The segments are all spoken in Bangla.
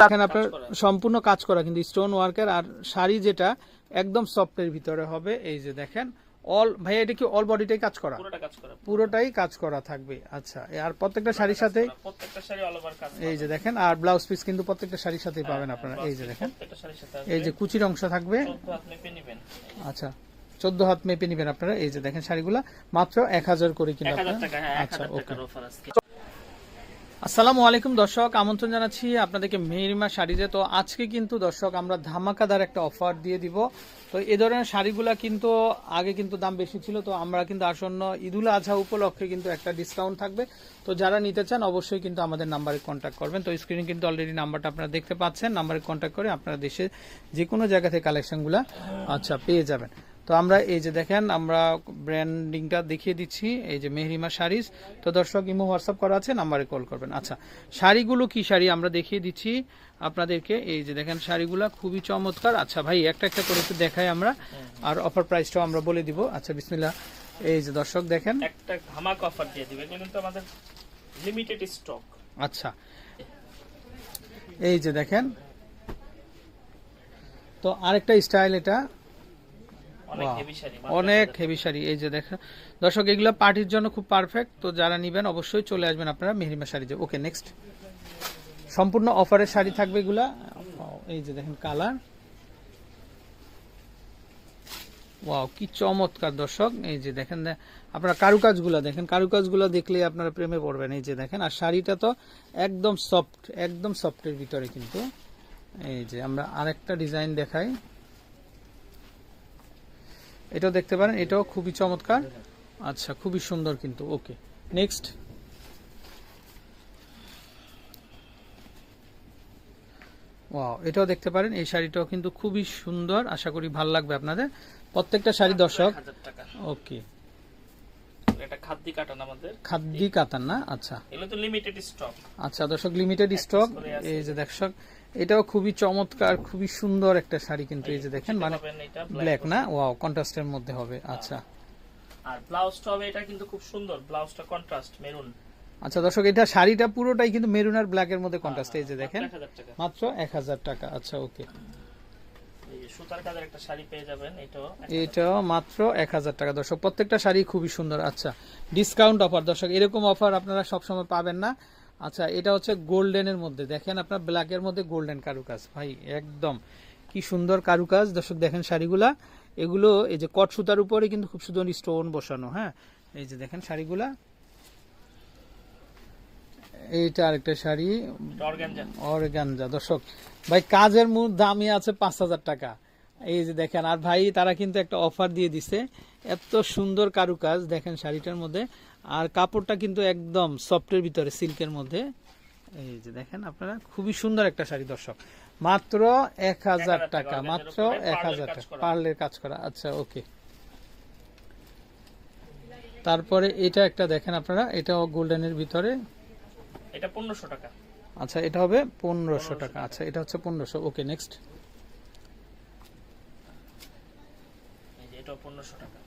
দেখেন আপনার সম্পূর্ণ কাজ করা কিন্তু স্টোন ওয়ার্কের, আর শাড়ি যেটা একদম সফটের ভিতরে হবে। এই যে দেখেন অল ভাই, এটা কি অল বডিটাই কাজ করা? পুরোটাই কাজ করা থাকবে। আচ্ছা, আর প্রত্যেকটা শাড়ির সাথে এই যে দেখেন, আর ব্লাউজ পিস কিন্তু প্রত্যেকটা শাড়ির সাথেই পাবেন আপনারা। এই যে দেখেন, এই যে কুচির অংশ থাকবে। আচ্ছা, 14 হাত মেপে নিবেন আপনারা। এই যে দেখেন শাড়িগুলা মাত্র 1000 করে কিনা। আচ্ছা, ওকে। আসসালামু আলাইকুম দর্শক, আমন্ত্রণ জানাচ্ছি আপনাদেরকে মেহেরিমা শাড়িতে। তো আজকে কিন্তু দর্শক আমরা ধামাকাদার একটা অফার দিয়ে দিব। তো এই ধরনের শাড়িগুলা কিন্তু আগে কিন্তু দাম বেশি ছিল, তো আমরা কিন্তু আসন্ন ঈদুল আজহা উপলক্ষে কিন্তু একটা ডিসকাউন্ট থাকবে। তো যারা নিতে চান অবশ্যই কিন্তু আমাদের নাম্বারে কন্ট্যাক্ট করবেন। তো স্ক্রিনে কিন্তু অলরেডি নাম্বারটা আপনারা দেখতে পাচ্ছেন, নাম্বারে কন্ট্যাক্ট করে আপনারা দেশে যে কোনো জায়গা থেকে কালেকশনগুলা আচ্ছা পেয়ে যাবেন। তো আমরা এই যে দেখেন আমরা ব্র্যান্ডিংটা দেখিয়ে দিচ্ছি, এই যে মেহেরিমা শাড়িজ। তো দর্শক ইমো হোয়াটসঅ্যাপ করা আছে, নাম্বারে কল করবেন। আচ্ছা, শাড়িগুলো কি শাড়ি আমরা দেখিয়ে দিচ্ছি আপনাদেরকে। এই যে দেখেন শাড়িগুলো খুবই চমৎকার। আচ্ছা ভাই, একটা একটা করে একটু দেখাই আমরা, আর অফার প্রাইসটাও আমরা বলে দিব। আচ্ছা বিসমিল্লাহ। এই যে দর্শক দেখেন একটা ধামাকা অফার দিয়ে দিবেন, কিন্তু আমাদের লিমিটেড স্টক। আচ্ছা, এই যে দেখেন, তো আরেকটা স্টাইল, এটা অনেক হেভি শাড়ি। এই যে দেখেন দর্শক, এগুলো পার্টির জন্য খুব পারফেক্ট। তো যারা নিবেন অবশ্যই চলে আসবেন আপনারা মেহেরিমা শাড়িতে। ওকে, নেক্সট সম্পূর্ণ অফারের শাড়ি থাকবে এগুলা। এই যে দেখেন কালার, ওয়াও কি চমৎকার দর্শক। এই যে দেখেন আপনারা কারুকাজগুলা দেখেন, কারুকাজগুলা দেখলে আপনারা প্রেমে পড়বেন। এই যে দেখেন, আর শাড়িটা তো একদম সফট, একদম সফটের ভিতরে কিন্তু। এই যে আমরা আরেকটা ডিজাইন দেখাই, এটাও দেখতে পারেন, এটাও খুবই চমৎকার। আচ্ছা, খুবই সুন্দর কিন্তু। ওকে, নেক্সট। ওয়াও, এটাও দেখতে পারেন, এই শাড়িটাও কিন্তু খুবই সুন্দর। আশা করি ভালো লাগবে আপনাদের প্রত্যেকটা শাড়ি দর্শক। ওকে, এটা খাদ্দি কাটান, আমাদের খাদ্দি কাতান না? আচ্ছা, এগুলো তো লিমিটেড স্টক। আচ্ছা দর্শক, লিমিটেড স্টক। এই যে দর্শক, এটাও খুবই চমৎকার, খুবই সুন্দর একটা শাড়ি কিন্তু। এই যে দেখেন, মানে ব্ল্যাক না? ওয়াও, কন্ট্রাস্টের মধ্যে হবে। আচ্ছা, আর ব্লাউজটা হবে, এটা কিন্তু খুব সুন্দর, ব্লাউজটা কন্ট্রাস্ট মেরুন। আচ্ছা দর্শক, এটা শাড়িটা পুরোটাই কিন্তু মেরুন আর ব্ল্যাক এর মধ্যে কন্ট্রাস্ট। এই যে দেখেন মাত্র 1000 টাকা। আচ্ছা, ওকে। এই যে সুতার কাজের একটা শাড়ি পেয়ে যাবেন, এটাও মাত্র 1000 টাকা দর্শক। প্রত্যেকটা শাড়ি খুবই সুন্দর। আচ্ছা, ডিসকাউন্ট অফার দর্শক, এরকম অফার আপনারা সবসময় পাবেন না। আচ্ছা, এটা হচ্ছে গোল্ডেনের মধ্যে, দেখেন আপনার ব্ল্যাক এর মধ্যে গোল্ডেন কারুকাজ। ভাই একদম কি সুন্দর কারুকাজ দর্শক। দেখেন শাড়িগুলা, এগুলো এই যে কট সুতার উপরে কিন্তু খুব সুন্দর স্টোন বসানো। হ্যাঁ, এই যে দেখেন শাড়িগুলা। এইটা আরেকটা শাড়ি অর্গানজা দর্শক। ভাই কাজের দামই আছে 5000 টাকা। এই যে দেখেন, আর ভাই তারা কিন্তু একটা অফার দিয়ে দিছে, এত সুন্দর কারুকাজ দেখেন শাড়িটার মধ্যে, আর কাপড়টা কিন্তু একদম সফটের ভিতরে, সিল্কের মধ্যে। এই যে দেখেন আপনারা, খুবই সুন্দর একটা শাড়ি দর্শক, মাত্র 1000 টাকা। মাত্র 1000 টাকা, পার্লের কাজ করা। আচ্ছা, ওকে। তারপরে এটা একটা দেখেন আপনারা, এটাও গোল্ডেনের ভিতরে, এটা 1500 টাকা। আচ্ছা, এটা হবে 1500 টাকা। আচ্ছা, এটা হচ্ছে 1500। ওকে, নেক্সট। এটা 1500 টাকা।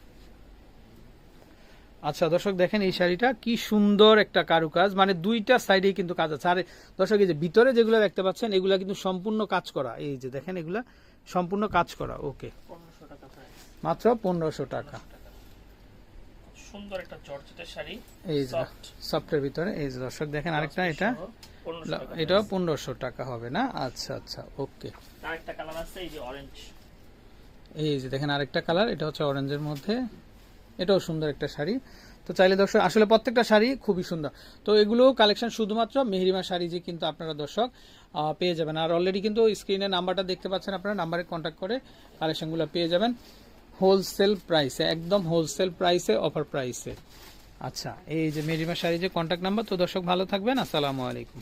আচ্ছা দর্শক দেখেন, এই শাড়িটা কি সুন্দর একটা কারুকাজ, মানে দুইটা সাইডেই কিন্তু কাজ আছে। আর দর্শক এই যে ভিতরে যেগুলো দেখতে পাচ্ছেন, এগুলা কিন্তু সম্পূর্ণ কাজ করা। এই যে দেখেন, এগুলা সম্পূর্ণ কাজ করা। ওকে, 1500 টাকা প্রাইস, মাত্র 1500 টাকা। সুন্দর একটা জর্জেটের শাড়ি, এই যে সফটের ভিতরে। এই যে দর্শক দেখেন আরেকটা, এটাও 1500 টাকা হবে না? আচ্ছা আচ্ছা, ওকে। আরেকটা কালার আছে, এই যে অরেঞ্জ। এই যে দেখেন আরেকটা কালার, এটা হচ্ছে অরেঞ্জের মধ্যে, এটাও সুন্দর একটা শাড়ি। তো চাইলে দর্শক, আসলে প্রত্যেকটা শাড়ি খুবই সুন্দর। তো এগুলো কালেকশন শুধুমাত্র মেহেরিমা শাড়ি যে কিন্তু আপনারা দর্শক পেয়ে যাবেন। আর অলরেডি কিন্তু স্ক্রিনে নাম্বারটা দেখতে পাচ্ছেন, আপনারা নাম্বারে কন্ট্যাক্ট করে কালেকশনগুলো পেয়ে যাবেন হোলসেল প্রাইসে, একদম হোলসেল প্রাইসে, অফার প্রাইসে। আচ্ছা, এই যে মেহেরিমা শাড়ি যে কন্ট্যাক্ট নাম্বার। তো দর্শক ভালো থাকবেন, আসসালামু আলাইকুম।